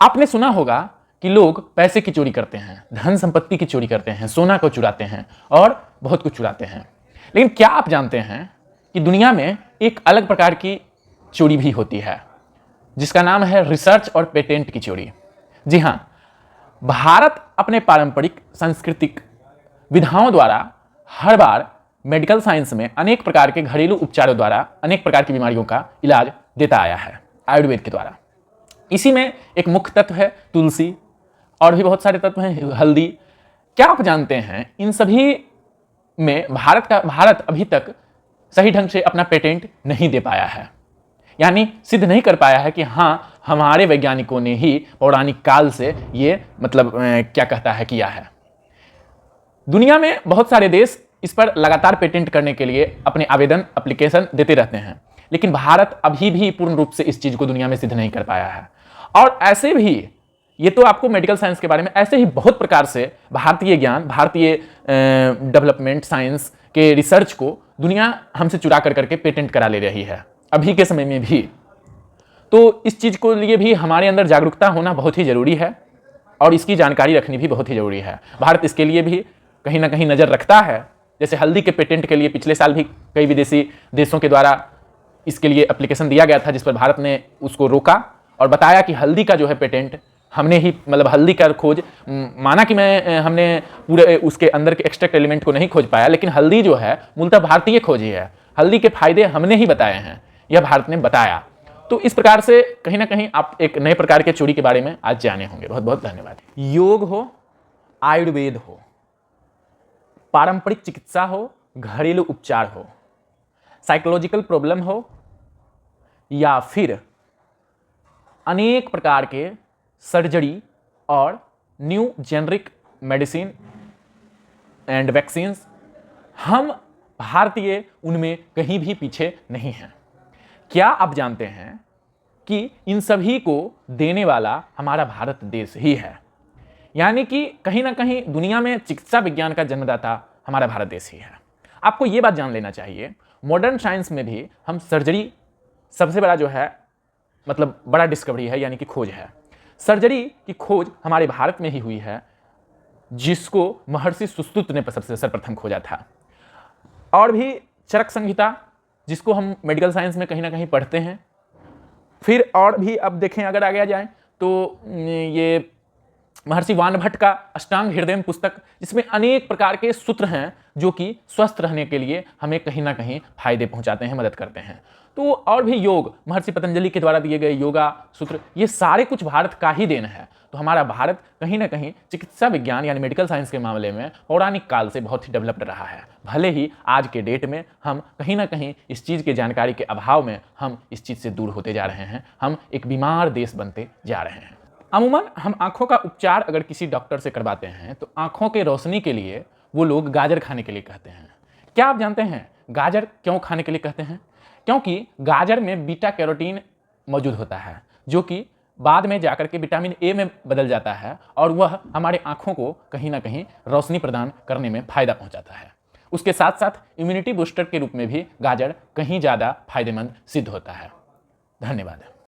आपने सुना होगा कि लोग पैसे की चोरी करते हैं, धन संपत्ति की चोरी करते हैं, सोना को चुराते हैं और बहुत कुछ चुराते हैं। लेकिन क्या आप जानते हैं कि दुनिया में एक अलग प्रकार की चोरी भी होती है, जिसका नाम है रिसर्च और पेटेंट की चोरी। जी हां, भारत अपने पारंपरिक सांस्कृतिक विधाओं द्वारा हर बार मेडिकल साइंस में अनेक प्रकार के घरेलू उपचारों द्वारा अनेक प्रकार की बीमारियों का इलाज देता आया है आयुर्वेद के द्वारा। इसी में एक मुख्य तत्व है तुलसी, और भी बहुत सारे तत्व हैं, हल्दी। क्या आप जानते हैं इन सभी में भारत अभी तक सही ढंग से अपना पेटेंट नहीं दे पाया है, यानी सिद्ध नहीं कर पाया है कि हाँ, हमारे वैज्ञानिकों ने ही पौराणिक काल से ये क्या कहता है किया है। दुनिया में बहुत सारे देश इस पर लगातार पेटेंट करने के लिए अपने आवेदन एप्लीकेशन देते रहते हैं, लेकिन भारत अभी भी पूर्ण रूप से इस चीज को दुनिया में सिद्ध नहीं कर पाया है। और ऐसे भी, ये तो आपको मेडिकल साइंस के बारे में, ऐसे ही बहुत प्रकार से भारतीय ज्ञान, भारतीय डेवलपमेंट साइंस के रिसर्च को दुनिया हमसे चुरा कर करके पेटेंट करा ले रही है अभी के समय में भी। तो इस चीज को लिए भी हमारे अंदर जागरूकता होना बहुत ही जरूरी है और इसकी जानकारी रखनी भी बहुत ही जरूरी है। भारत इसके लिए भी कहीं ना कहीं नजर रखता है। जैसे हल्दी के पेटेंट के लिए पिछले साल भी कई विदेशी देशों के द्वारा इसके लिए एप्लीकेशन दिया गया था, जिस पर भारत ने उसको रोका और बताया कि हल्दी का जो है पेटेंट हमने ही, मतलब हल्दी का खोज, माना कि हमने पूरे उसके अंदर के एक्सट्रैक्ट एलिमेंट को नहीं खोज पाया, लेकिन हल्दी जो है मूलतः भारतीय खोज ही है। हल्दी के फायदे हमने ही बताए हैं, यह भारत ने बताया। तो इस प्रकार से कहीं ना कहीं आप एक नए प्रकार के चोरी के बारे में आज जाने होंगे। बहुत बहुत धन्यवाद। योग हो, आयुर्वेद हो, पारंपरिक चिकित्सा हो, घरेलू उपचार हो, साइकोलॉजिकल प्रॉब्लम हो, या फिर अनेक प्रकार के सर्जरी और new generic medicine and vaccines, हम भारतीय उनमें कहीं भी पीछे नहीं हैं। क्या आप जानते हैं कि इन सभी को देने वाला हमारा भारत देश ही है, यानी कि कहीं ना कहीं दुनिया में चिकित्सा विज्ञान का जन्मदाता हमारा भारत देश ही है। आपको यह बात जान लेना चाहिए, मॉडर्न साइंस में भी हम सर्जरी सबसे बड़ा जो है, मतलब बड़ा डिस्कवरी है, यानी कि खोज है। सर्जरी की खोज हमारे भारत में ही हुई है, जिसको महर्षि सुश्रुत ने सबसे सर्वप्रथम खोजा था। और भी चरक संहिता, जिसको हम मेडिकल साइंस में कहीं ना कहीं पढ़ते हैं। फिर और भी अब देखें, अगर आगे जाए तो ये महर्षि वानभट्ट का अष्टांग हृदय पुस्तक, जिसमें अनेक प्रकार के सूत्र हैं जो कि स्वस्थ रहने के लिए हमें कहीं ना कहीं फायदे पहुंचाते हैं, मदद करते हैं। तो और भी योग, महर्षि पतंजलि के द्वारा दिए गए योगा सूत्र, ये सारे कुछ भारत का ही देन है। तो हमारा भारत कहीं ना कहीं चिकित्सा विज्ञान यानी मेडिकल साइंस के मामले में पौराणिक काल से बहुत ही डेवलप्ड रहा है। भले ही आज के डेट में हम कहीं ना कहीं इस चीज़ के जानकारी के अभाव में हम इस चीज़ से दूर होते जा रहे हैं, हम एक बीमार देश बनते जा रहे हैं। अमूमन हम आँखों का उपचार अगर किसी डॉक्टर से करवाते हैं तो आँखों के रोशनी के लिए वो लोग गाजर खाने के लिए कहते हैं। क्या आप जानते हैं गाजर क्यों खाने के लिए कहते हैं? क्योंकि गाजर में बीटा कैरोटीन मौजूद होता है, जो कि बाद में जाकर के विटामिन ए में बदल जाता है और वह हमारे आँखों को कहीं ना कहीं रोशनी प्रदान करने में फायदा पहुंचाता है। उसके साथ साथ इम्यूनिटी बूस्टर के रूप में भी गाजर कहीं ज़्यादा फायदेमंद सिद्ध होता है। धन्यवाद।